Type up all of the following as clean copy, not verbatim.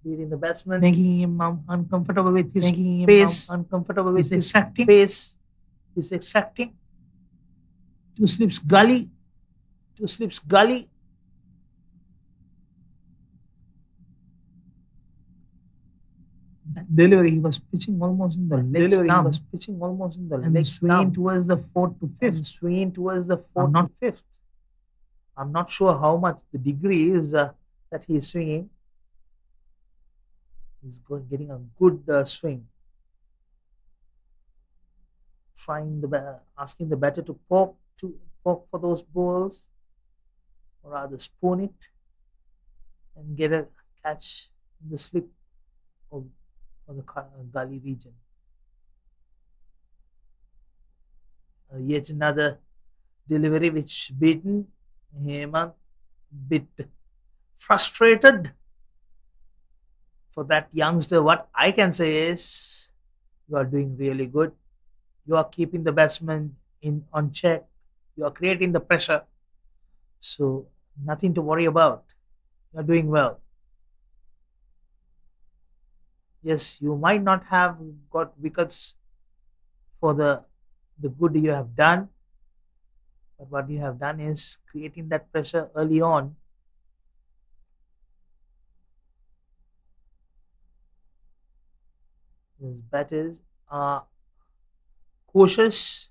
beating the batsman, making him uncomfortable with his pace, uncomfortable with his pace. He's exacting. Two slips gully, two slips gully. That delivery, he was pitching almost in the leg stump. He was pitching almost in the leg swinging towards the fourth to fifth. Swinging towards the fourth to fifth. I'm not sure how much the degree is that he is swinging. He's getting a good swing. Asking the batter to poke for those balls, or rather spoon it and get a catch in the slip of the gully region. Yet another delivery which beaten Hemant, bit frustrated. For that youngster, what I can say is you are doing really good. You are keeping the batsman on check. You are creating the pressure. So nothing to worry about. You are doing well. Yes, you might not have got wickets for the good you have done, but what you have done is creating that pressure early on. His batters are cautious.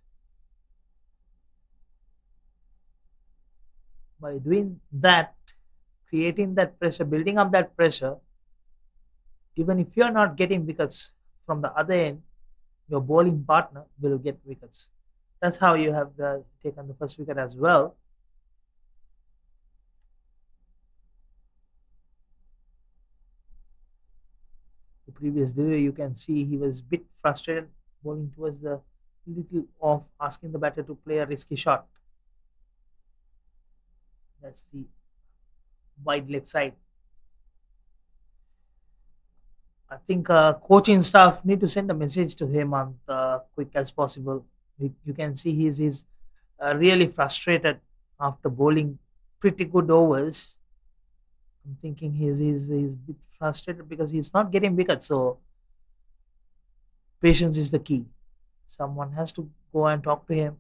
By doing that, creating that pressure, building up that pressure, even if you are not getting wickets from the other end, your bowling partner will get wickets. That's how you have taken the first wicket as well. The previous delivery, you can see he was a bit frustrated, bowling towards the little off, asking the batter to play a risky shot. That's the wide leg side. I think coaching staff need to send a message to him on quick as possible. You can see he's really frustrated after bowling pretty good overs. I'm thinking he's a bit frustrated because he's not getting wickets. So patience is the key. Someone has to go and talk to him.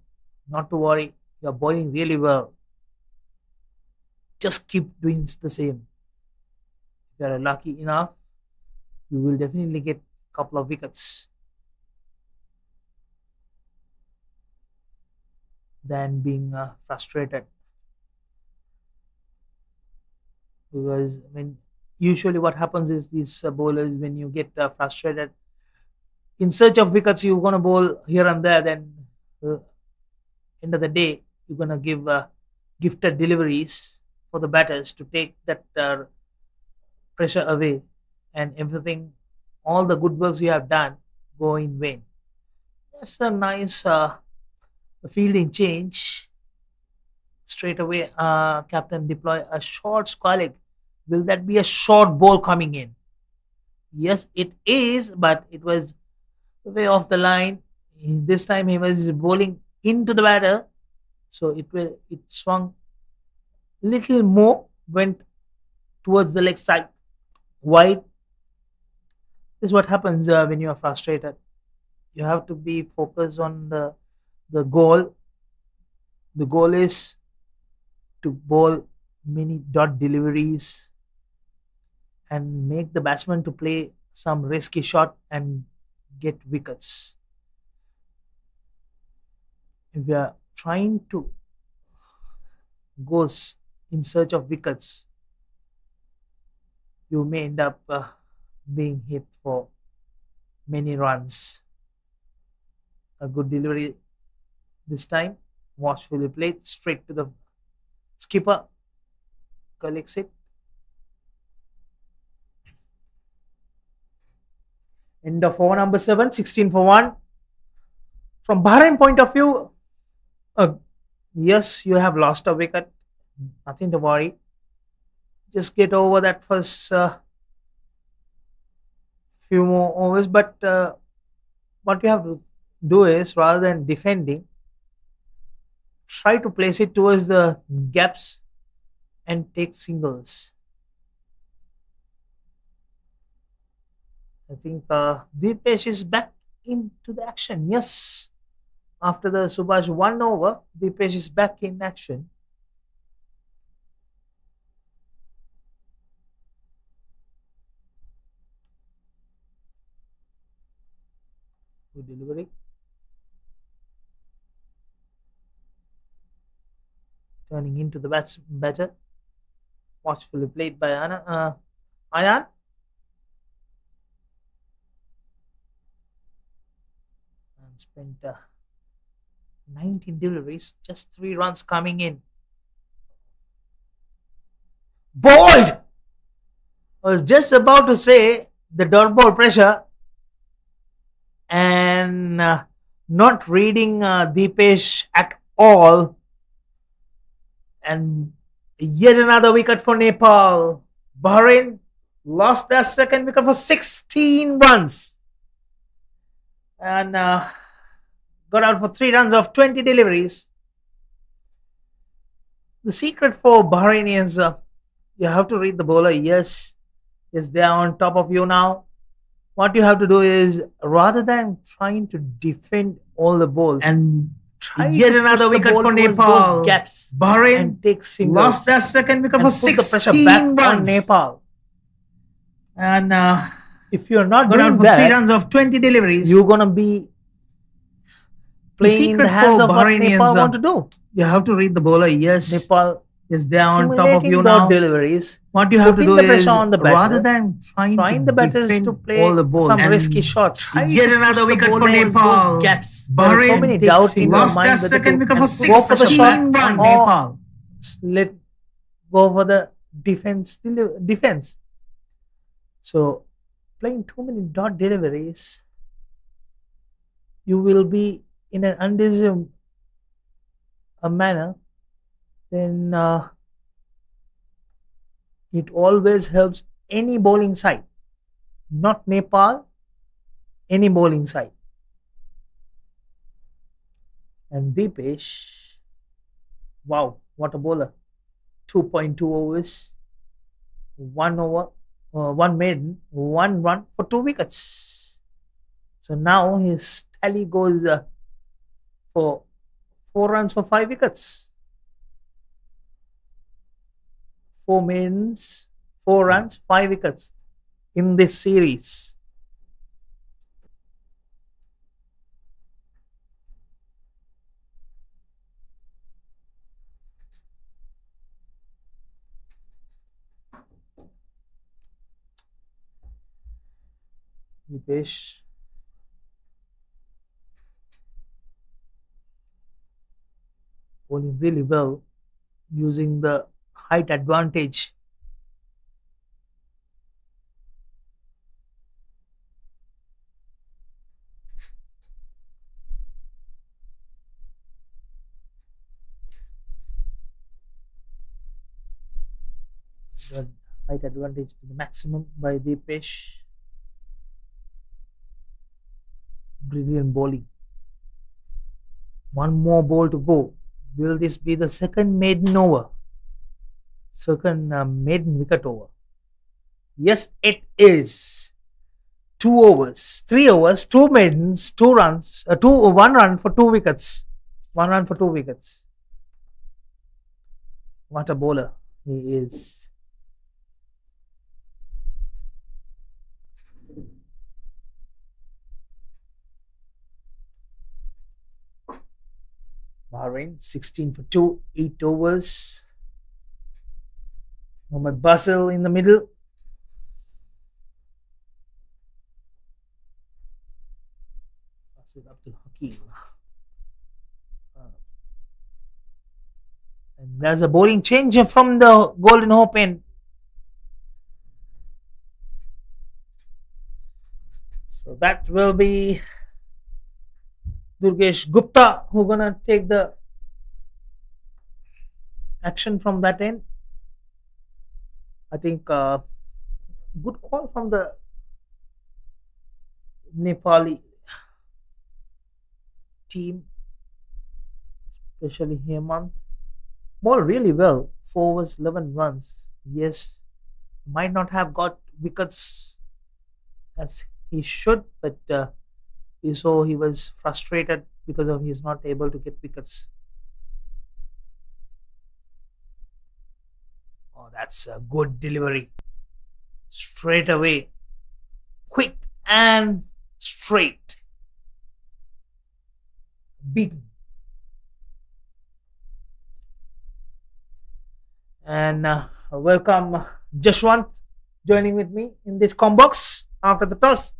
Not to worry, you're bowling really well. Just keep doing the same. If you're lucky enough, you will definitely get a couple of wickets than being frustrated. Because usually what happens is these bowlers, when you get frustrated in search of wickets, you're going to bowl here and there. Then end of the day, you're going to give gifted deliveries for the batters to take that pressure away, and everything, all the good works you have done go in vain. That's a nice fielding change. Straight away, captain deploy a short square leg. Will that be a short ball coming in? Yes, it is, but it was way off the line. This time he was bowling into the batter, so it swung little more, went towards the leg side, wide. This is what happens when you are frustrated. You have to be focused on the goal. The goal is to bowl many dot deliveries and make the batsman to play some risky shot and get wickets. If you are trying to go in search of wickets, you may end up being hit for many runs. A good delivery this time. Watchfully played straight to the skipper. Collects it. End of over number 7, 16 for 1. From Bahrain point of view, yes, you have lost a wicket. Nothing to worry. Just get over that first few more overs. But what you have to do is, rather than defending, try to place it towards the gaps and take singles. I think Deepesh is back into the action. Yes, after the Subhash 1 over, Deepesh is back in action. Good delivery. Turning into the batter. Watchfully played by Ayan. And spent 19 deliveries, just 3 runs coming in. Bowled! I was just about to say the dot ball pressure and not reading Deepesh at all. And yet another wicket for Nepal. Bahrain lost their second wicket for 16 runs. And got out for 3 runs of 20 deliveries. The secret for Bahrain is you have to read the bowler. Yes, they are on top of you now. What you have to do is rather than trying to defend all the balls and try Yet to another push the wicket ball for towards Nepal. those gaps Bahrain and take singles lost their second wicket and for put the pressure 16 back on runs. Nepal. And If you're not got out doing for 3 that, runs of 20 deliveries. you're gonna be playing in secret the hands for of what Bahrain Nepal is, want to do. You have to read the bowler. Yes, Nepal they are on top of accumulating you dot now. deliveries, What you have to putting do the is pressure on the rather batter, than trying the to batters defend to play all the balls some and risky shots. Try yet to another push the wicket ball for towards Nepal. those gaps. There are Bahrain so many takes doubts in your lost their mind whether second to wicket for go for the 16 shot runs. or Nepal. let go for the defense. So playing too many dot deliveries, you will be in an undesired manner. Then it always helps any bowling side, not Nepal, any bowling side. And Deepesh, wow, what a bowler! 2.2 overs, 1 over, one maiden, 1 run for 2 wickets. So now his tally goes for 4 runs for 5 wickets. 4 maidens, 4 runs, 5 wickets in this series. Dipesh bowling really well using the height advantage. The height advantage to the maximum by Dipesh. Brilliant bowling. One more ball to go. Will this be the second maiden over? Second maiden wicket over? Yes, it is. 2 overs, 3 overs, 2 maidens, 2 runs, 1 run for 2 wickets. 1 run for 2 wickets. What a bowler he is. Bahrain 16 for 2, 8 overs. Mohammad Basil in the middle. Basil Abdul Hakim. And there's a bowling change from the Golden Hope end. So that will be Durgesh Gupta who gonna take the action from that end. I think good call from the Nepali team, especially Hemant. Ball really well. 4 overs, 11 runs. Yes, might not have got wickets as he should, but we saw he was frustrated because of he's not able to get wickets. Oh, that's a good delivery. Straight away, quick and straight. Beaten. And welcome, Jashwant, joining with me in this combox after the toss.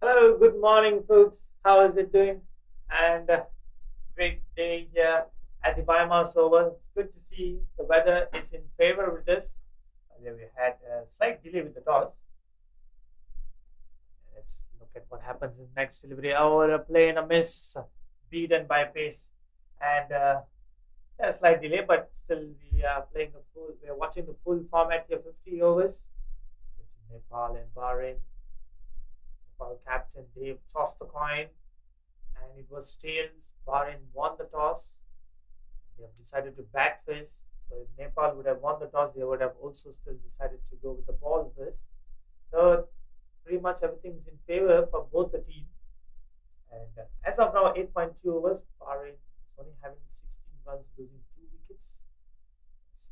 Hello, good morning, folks. How is it doing? And great day here at the Biomass Oval. It's good to see the weather is in favor with us. We had a slight delay with the toss. Let's look at what happens in next delivery. Our play in a miss, beaten by pace, and a slight delay, but still we are playing the full. We are watching the full format here, 50 overs. Nepal and Bahrain. Nepal captain Dave tossed the coin, and it was tails. Bahrain won the toss. They have decided to bat first. So if Nepal would have won the toss, they would have also still decided to go with the ball first. So pretty much everything is in favor for both the teams. And as of now, 8.2 overs. Bahrain is only having 16 runs, losing 2 wickets.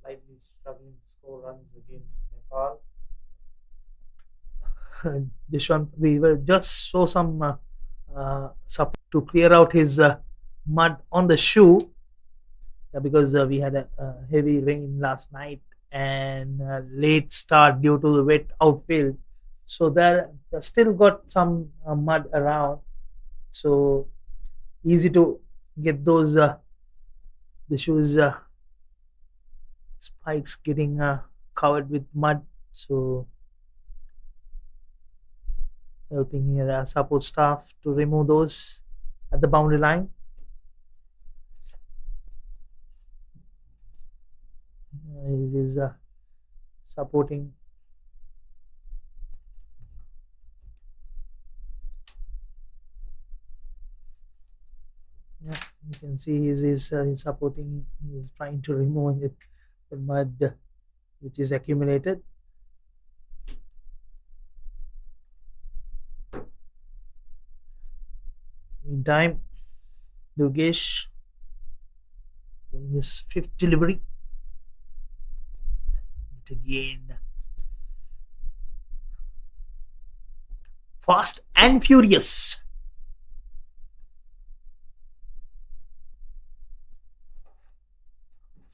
Slightly struggling to score runs against Nepal. Jashwant, we will just show some support to clear out his mud on the shoe because we had a heavy rain last night and late start due to the wet outfield. So there still got some mud around. So easy to get those the shoes spikes getting covered with mud. So helping here the support staff to remove those at the boundary line. He is supporting. Yeah, you can see he's supporting. He's trying to remove it, the mud which is accumulated. Meantime, Durgesh doing his 5th delivery. It again. Fast and furious.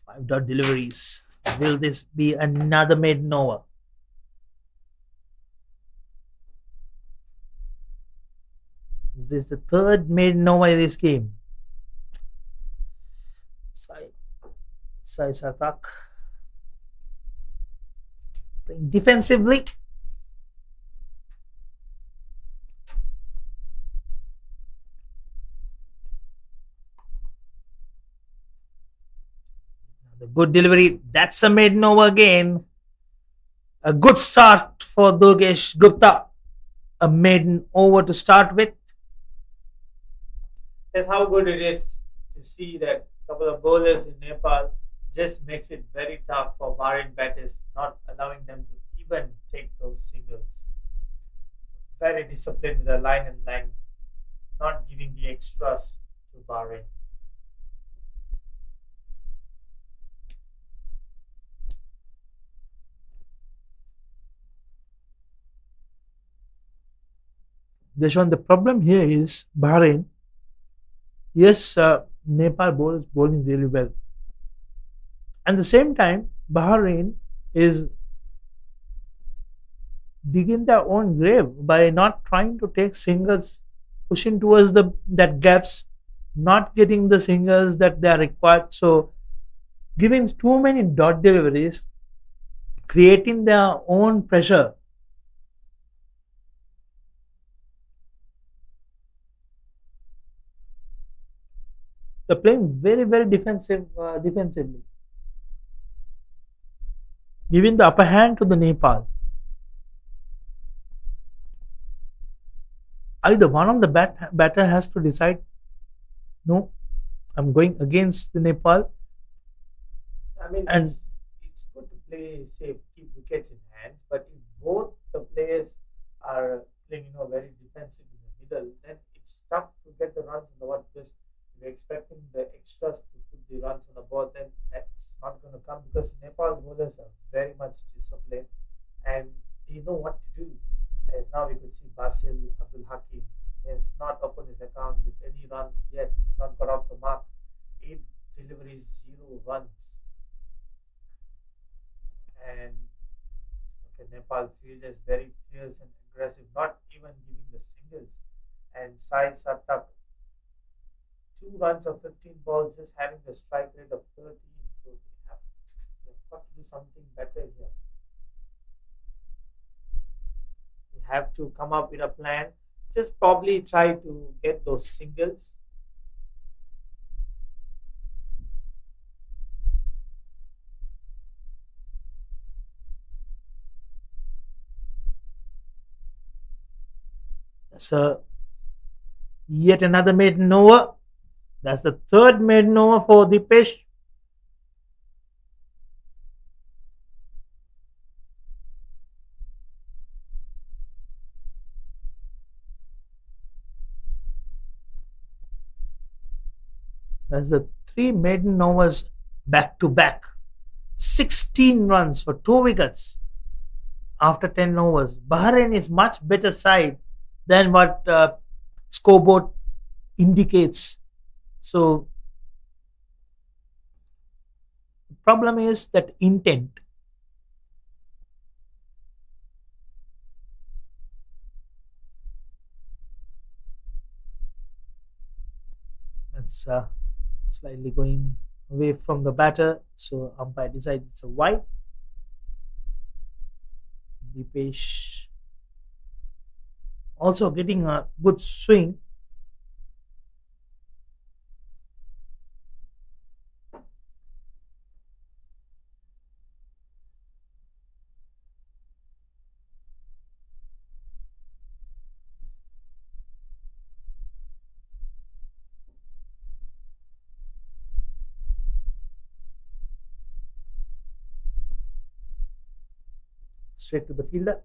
Five dot deliveries. Will this be another maiden over? This is the 3rd maiden over in this game. Sai Sartak playing defensively. The good delivery. That's a maiden over again. A good start for Durgesh Gupta. A maiden over to start with. That's how good it is to see that a couple of bowlers in Nepal just makes it very tough for Bahrain batters, not allowing them to even take those singles. Very disciplined with the line and length, not giving the extras to Bahrain. Deshaun, the problem here is Bahrain. Yes, Nepal bowls bowling really well. At the same time, Bahrain is digging their own grave by not trying to take singles, pushing towards that gaps, not getting the singles that they are required. So, giving too many dot deliveries, creating their own pressure. They're playing very, very defensively, giving the upper hand to the Nepal. Either one of the batter has to decide, no, I'm going against the Nepal. I mean, And it's good to play safe, keep wickets in hands, but if both the players are playing they know what to do. As now we could see Basil Abdul Hakim has not opened his account with any runs yet. He's not got off the mark. 8 deliveries, 0 runs. And okay, Nepal field is very fierce and aggressive, not even giving the singles. And Sai Sartak, 2 runs of 15 balls, just having the strike rate of 30. So they've got to do something better here. We have to come up with a plan. Just probably try to get those singles. So yet another maiden over. That's the third maiden over for Dipesh. That's the three maiden overs back to back. 16 runs for 2 wickets after 10 overs. Bahrain is much better side than what scoreboard indicates. So the problem is that intent. That's slightly going away from the batter. So umpire decides it's a wide. Dipesh also getting a good swing. Straight to the fielder.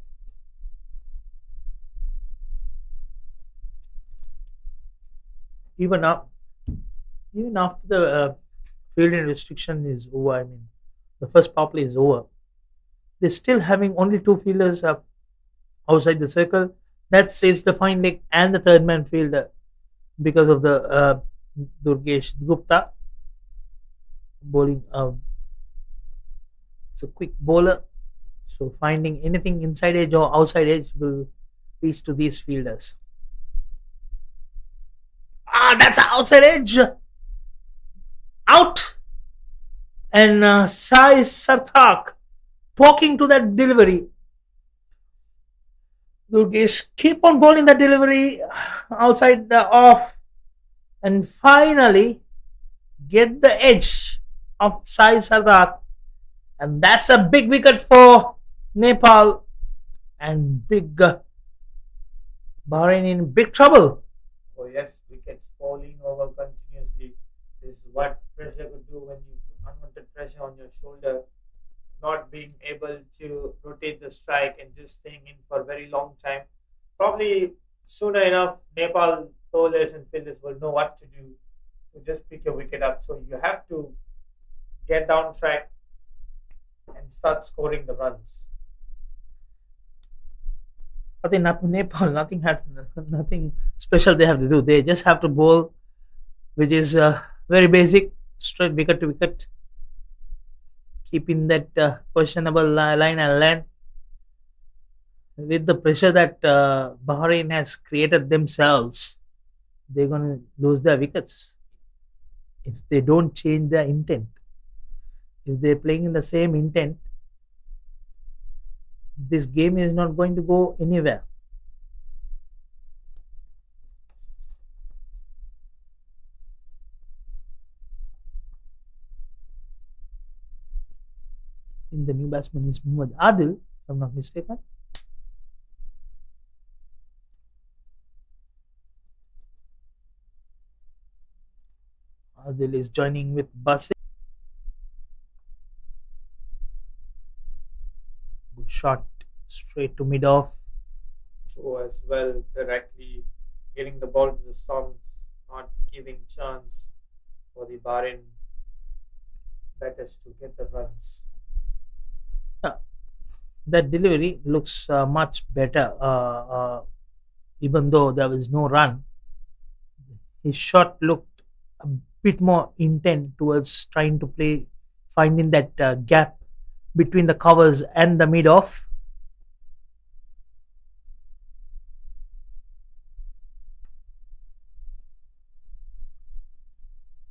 Even up, even after the fielding restriction is over, I mean, the first power play is over. They're still having only two fielders outside the circle. That says the fine leg and the third man fielder because of the Durgesh Gupta bowling. It's a quick bowler, so finding anything inside edge or outside edge will reach to these fielders. That's an outside edge. Out. And Sai Sarthak talking to that delivery. Durgesh keep on bowling that delivery outside the off. And finally get the edge of Sai Sarthak. And that's a big wicket for Nepal. And big Bahrain in big trouble. Oh yes, wickets falling over continuously. This is what pressure could do when you put unwanted pressure on your shoulder. Not being able to rotate the strike and just staying in for a very long time. Probably sooner enough, Nepal bowlers and fielders will know what to do to just pick your wicket up. So you have to get down track and start scoring the runs. But in Nepal, nothing special they have to do. They just have to bowl, which is very basic, straight wicket to wicket, keeping that questionable line and length. With the pressure that Bahrain has created themselves, they're going to lose their wickets if they don't change their intent. If they're playing in the same intent, this game is not going to go anywhere. The new batsman is Muhammad Adil, if I'm not mistaken. Adil is joining with Basit. Good shot, straight to mid off. True as well, directly getting the ball to the stumps, not giving chance for the Bahrain batters to get the runs. that delivery looks much better. Even though there was no run, his shot looked a bit more intent towards trying to play, finding that gap between the covers and the mid off.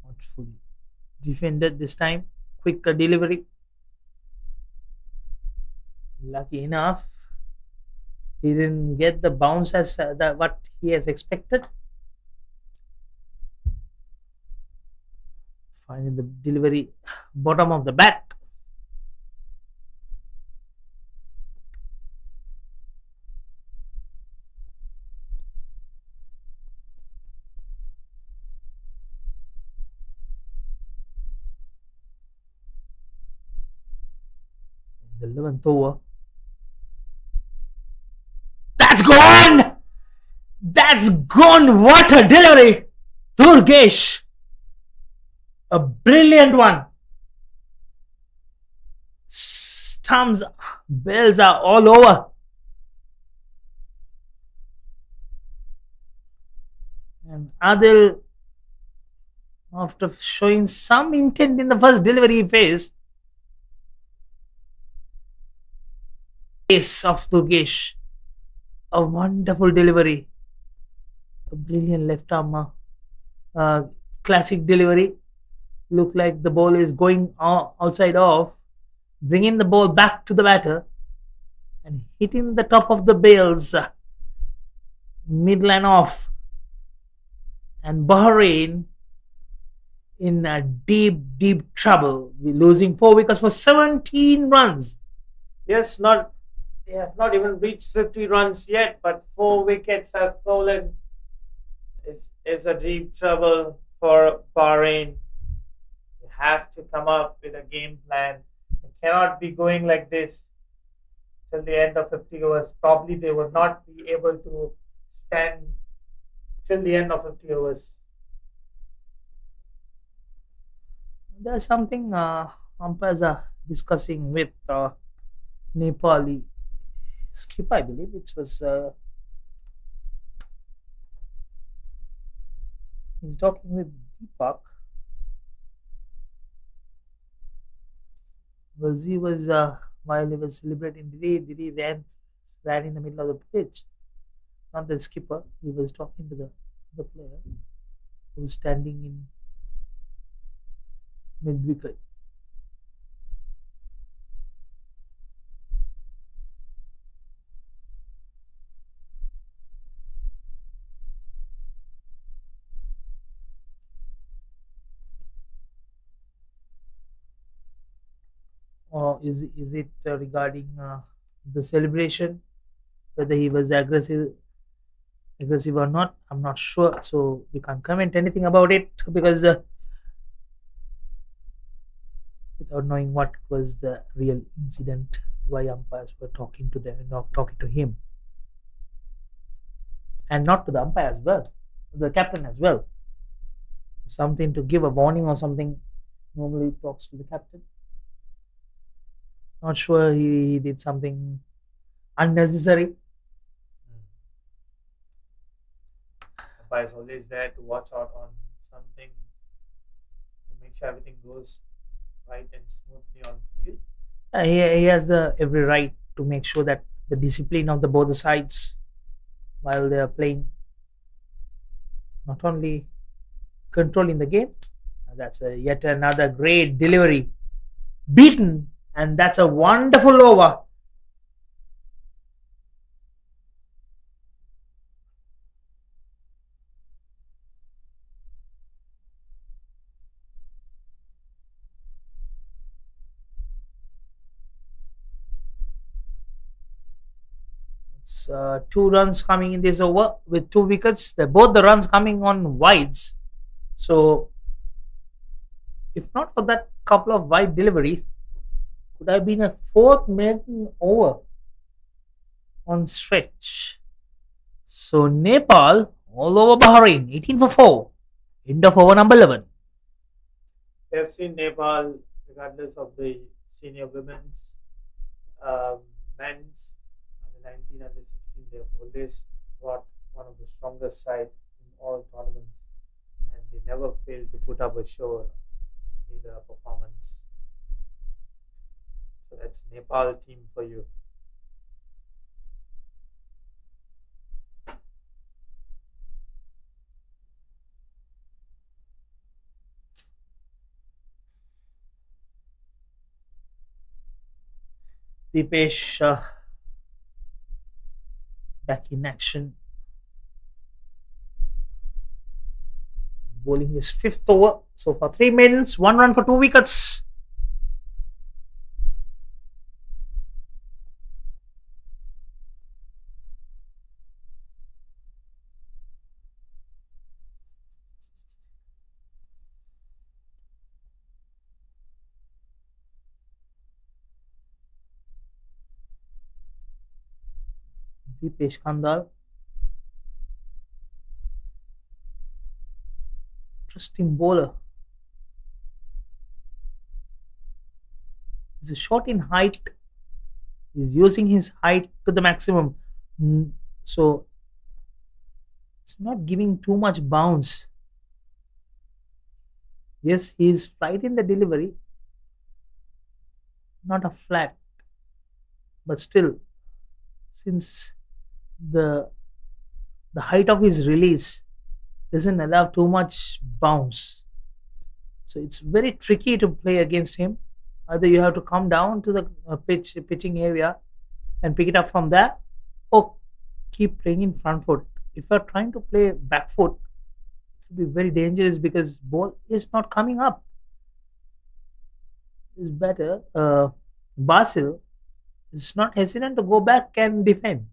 Not fully defended this time. Quicker delivery. Lucky enough, he didn't get the bounce as what he has expected. Finding the delivery bottom of the bat. The 11th over. That's gone! That's gone! What a delivery! Durgesh! A brilliant one. Stumps, bells are all over. And Adil, after showing some intent in the first delivery he faced, ace of Durgesh. A wonderful delivery. A brilliant left arm. Classic delivery. Look like the ball is going outside off, bringing the ball back to the batter and hitting the top of the bails, midline off, and Bahrain in a deep trouble, losing 4 wickets for 17 runs. Yes, they have not even reached 50 runs yet, but 4 wickets have fallen. It's a deep trouble for Bahrain. They have to come up with a game plan. They cannot be going like this till the end of 50 overs. Probably they will not be able to stand till the end of 50 overs. There's something umpires are discussing with Nepali skipper, I believe it was. He's talking with Deepak. He was while he was celebrating, did he ran in the middle of the pitch? Not the skipper. He was talking to the player who was standing in mid wicket. Or is it regarding the celebration, whether he was aggressive or not? I'm not sure, so we can't comment anything about it because without knowing what was the real incident, why umpires were talking to them, not talking to him, and not to the umpire as well, the captain as well. Something to give a warning or something, normally talks to the captain. Not sure he did something unnecessary. Umpire is always there to watch out on something to make sure everything goes right and smoothly on field. He has the every right to make sure that the discipline of the both sides while they are playing, not only controlling the game. That's yet another great delivery, beaten, and that's a wonderful over. It's 2 runs coming in this over with 2 wickets. Both the runs coming on wides. So, if not for that couple of wide deliveries, could have been a 4th maiden over on stretch. So, Nepal all over Bahrain, 18 for 4. End of over number 11. We have seen Nepal, regardless of the senior women's, men's under 19, under 16, they've always brought one of the strongest side in all tournaments, and they never fail to put up a show, either a performance. So that's Nepal team for you. Deepesh back in action, bowling his fifth over. So far, 3 maidens, 1 run for 2 wickets. Deepesh Kandal, interesting bowler. He's a short in height. He's using his height to the maximum. So it's not giving too much bounce. Yes, he's flight in the delivery, not a flat, but still, since the the height of his release doesn't allow too much bounce, so it's very tricky to play against him. Either you have to come down to the pitching area and pick it up from there, or keep playing in front foot. If you're trying to play back foot, it will be very dangerous because ball is not coming up. It's better. Basil is not hesitant to go back and defend.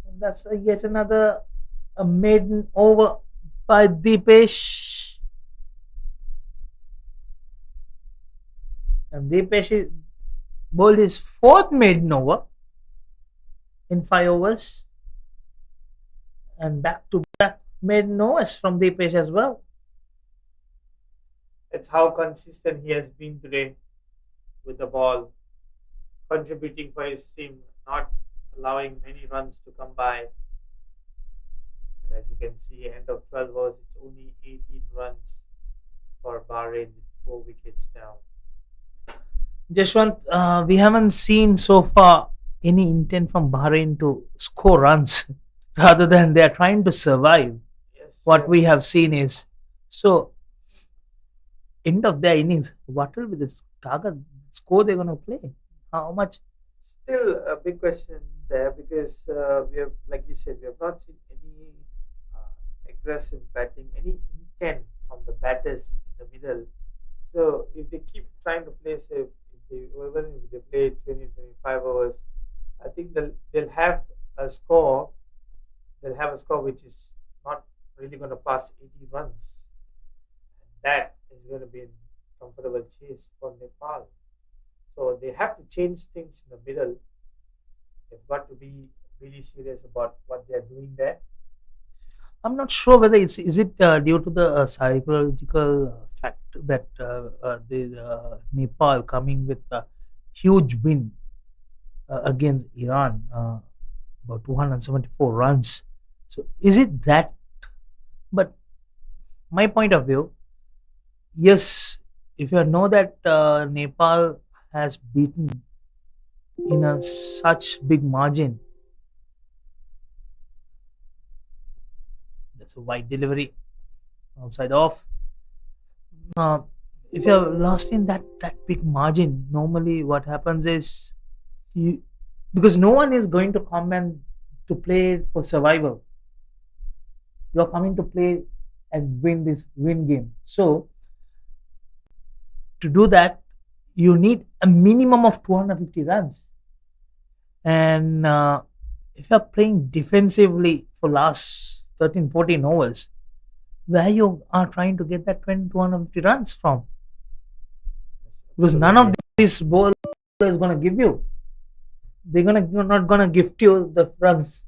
And that's yet another a maiden over by Deepesh. And Deepesh bowled his fourth maiden over in 5 overs. And back to back maiden overs from Deepesh as well. It's how consistent he has been today with the ball, contributing for his team, not allowing many runs to come by. But as you can see, end of 12 overs, it's only 18 runs for Bahrain with 4 wickets down. Jashwant, we haven't seen so far any intent from Bahrain to score runs rather than they're trying to survive. Yes, What we have seen is, so end of their innings, what will be the target score they're going to play? How much? still a big question there because we have, like you said, we have not seen any aggressive batting, any intent from the batters in the middle. So if they keep trying to play safe, even if they play 20, 25 overs, I think they'll have a score. They'll have a score which is not really going to pass 80 runs. And that is going to be a comfortable chase for Nepal. So they have to change things in the middle. They've got to be really serious about what they are doing there. I'm not sure whether is it due to the psychological fact that the Nepal coming with a huge win against Iran, about 274 runs. So is it that? But my point of view, yes, if you know that Nepal has beaten in a such big margin, that's a wide delivery outside off. If you're lost in that big margin, normally what happens is you, because no one is going to come and to play for survival. You're coming to play and win game. So to do that, you need a minimum of 250 runs. And if you're playing defensively for last 13, 14 overs, where you are trying to get that 250 runs from? Because none of these bowlers is going to give you. They're not going to gift you the runs.